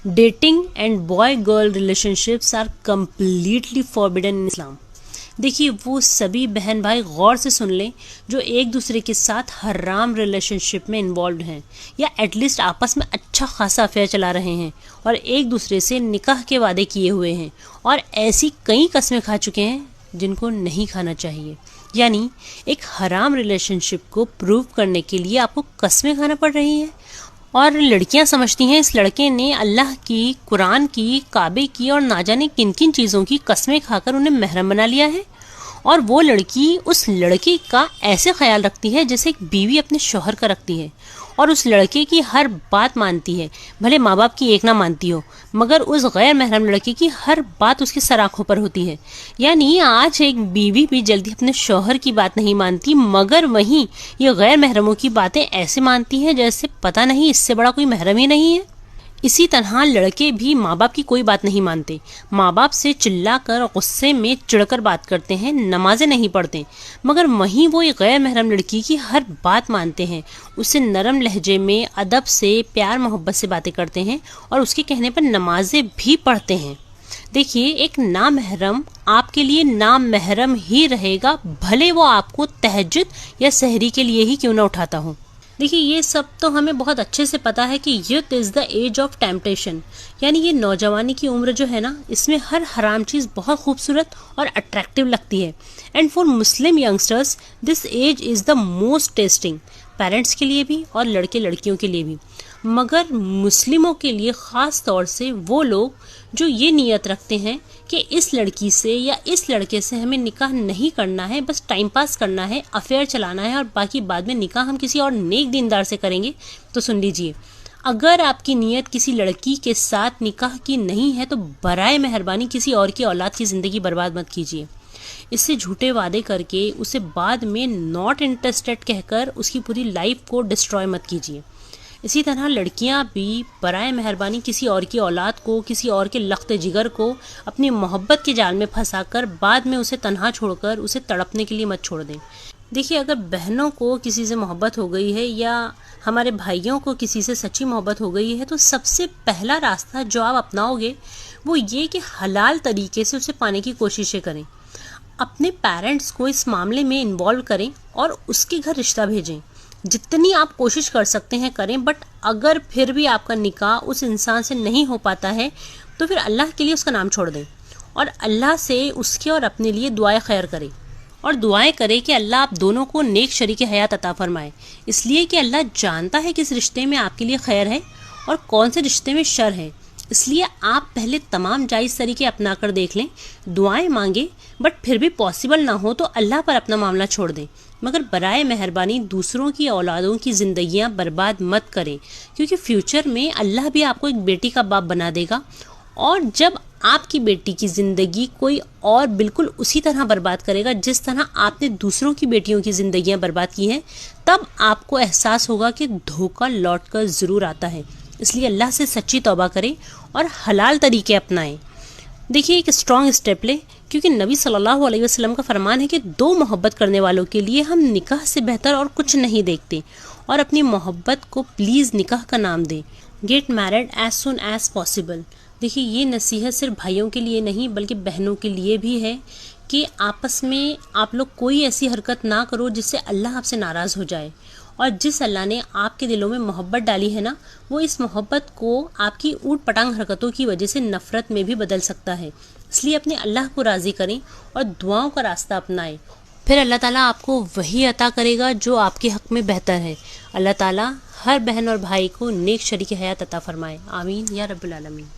Dating and boy girl relationships are completely forbidden in Islam. देखिए, वो सभी बहन भाई गौर से सुन लें जो एक दूसरे के साथ हराम रिलेशनशिप में इन्वॉल्व हैं या एटलीस्ट आपस में अच्छा खासा अफेयर चला रहे हैं और एक दूसरे से निकाह के वादे किए हुए हैं और ऐसी कई कस्में खा चुके हैं जिनको नहीं खाना चाहिए। यानी एक हराम रिलेशनशिप को प्रूव करने के लिए आपको कस्में खाना पड़ रही हैं और लड़कियां समझती हैं इस लड़के ने अल्लाह की, कुरान की, काबे की और ना जाने किन किन चीज़ों की कस्में खाकर उन्हें महरम बना लिया है और वो लड़की उस लड़के का ऐसे ख्याल रखती है जैसे एक बीवी अपने शौहर का रखती है और उस लड़के की हर बात मानती है, भले माँ बाप की एक ना मानती हो मगर उस गैर महरम लड़के की हर बात उसकी सर आँखों पर होती है। यानी आज एक बीवी भी जल्दी अपने शौहर की बात नहीं मानती मगर वहीं ये गैर महरमों की बातें ऐसे मानती हैं जैसे पता नहीं इससे बड़ा कोई महरम ही नहीं है। इसी तरह लड़के भी माँ बाप की कोई बात नहीं मानते, माँ बाप से चिल्लाकर गुस्से में चिढ़कर बात करते हैं, नमाजें नहीं पढ़ते मगर वहीं वो एक गैर महरम लड़की की हर बात मानते हैं, उससे नरम लहजे में अदब से प्यार मोहब्बत से बातें करते हैं और उसके कहने पर नमाजें भी पढ़ते हैं। देखिए, एक नामहरम आपके लिए नामहरम ही रहेगा, भले वो आपको तहज्जुद या सहरी के लिए ही क्यों ना उठाता हो। देखिए, ये सब तो हमें बहुत अच्छे से पता है कि youth is the age of temptation, यानी ये नौजवानी की उम्र जो है ना, इसमें हर हराम चीज़ बहुत खूबसूरत और अट्रैक्टिव लगती है। And for Muslim youngsters this age is the most testing, parents के लिए भी और लड़के लड़कियों के लिए भी, मगर मुस्लिमों के लिए ख़ास तौर से वो लोग जो ये नीयत रखते हैं कि इस लड़की से या इस लड़के से हमें निकाह नहीं करना है, बस टाइम पास करना है, अफेयर चलाना है और बाकी बाद में निकाह हम किसी और नेक दीनदार से करेंगे। तो सुन लीजिए, अगर आपकी नीयत किसी लड़की के साथ निकाह की नहीं है तो बराए मेहरबानी किसी और की औलाद की ज़िंदगी बर्बाद मत कीजिए। इससे झूठे वादे करके उसे बाद में नॉट इंटरेस्टेड कहकर उसकी पूरी लाइफ को डिस्ट्रॉय मत कीजिए। इसी तरह लड़कियां भी बराए मेहरबानी किसी और की औलाद को, किसी और के लख्त जिगर को अपनी मोहब्बत के जाल में फंसाकर बाद में उसे तन्हा छोड़कर उसे तड़पने के लिए मत छोड़ दें। देखिए, अगर बहनों को किसी से मोहब्बत हो गई है या हमारे भाइयों को किसी से सच्ची मोहब्बत हो गई है तो सबसे पहला रास्ता जो आप अपनाओगे वो ये कि हलाल तरीके से उसे पाने की कोशिशें करें, अपने पेरेंट्स को इस मामले में इन्वॉल्व करें और उसके घर रिश्ता भेजें। जितनी आप कोशिश कर सकते हैं करें, बट अगर फिर भी आपका निकाह उस इंसान से नहीं हो पाता है तो फिर अल्लाह के लिए उसका नाम छोड़ दें और अल्लाह से उसके और अपने लिए दुआएं खैर करें और दुआएं करें कि अल्लाह आप दोनों को नेक शरीक हयात अता फरमाए, इसलिए कि अल्लाह जानता है किस रिश्ते में आपके लिए खैर है और कौन से रिश्ते में शर है। इसलिए आप पहले तमाम जायज़ तरीके अपना कर देख लें, दुआएं मांगे, बट फिर भी पॉसिबल ना हो तो अल्लाह पर अपना मामला छोड़ दें, मगर बराए मेहरबानी दूसरों की औलादों की ज़िंदगियां बर्बाद मत करें, क्योंकि फ्यूचर में अल्लाह भी आपको एक बेटी का बाप बना देगा और जब आपकी बेटी की ज़िंदगी कोई और बिल्कुल उसी तरह बर्बाद करेगा जिस तरह आपने दूसरों की बेटियों की ज़िंदगियां बर्बाद की हैं, तब आपको एहसास होगा कि धोखा लौट कर ज़रूर आता है। इसलिए अल्लाह से सच्ची तौबा करें और हलाल तरीके अपनाएं। देखिए, एक स्ट्रॉन्ग स्टेप ले, क्योंकि नबी सल्लल्लाहु अलैहि वसल्लम का फरमान है कि दो मोहब्बत करने वालों के लिए हम निकाह से बेहतर और कुछ नहीं देखते और अपनी मोहब्बत को प्लीज़ निकाह का नाम दें। Get married as soon as possible. देखिए, ये नसीहत सिर्फ भाइयों के लिए नहीं बल्कि बहनों के लिए भी है कि आपस में आप लोग कोई ऐसी हरकत ना करो जिससे अल्लाह आपसे नाराज़ हो जाए और जिस अल्लाह ने आपके दिलों में मोहब्बत डाली है ना, वो इस मोहब्बत को आपकी ऊट पटांग हरकतों की वजह से नफ़रत में भी बदल सकता है। इसलिए अपने अल्लाह को राज़ी करें और दुआओं का रास्ता अपनाएं, फिर अल्लाह ताला आपको वही अता करेगा जो आपके हक़ में बेहतर है। अल्लाह ताला हर बहन और भाई को नेक शरीक हयात अता फरमाए। आमीन या रब्बुल आलमीन।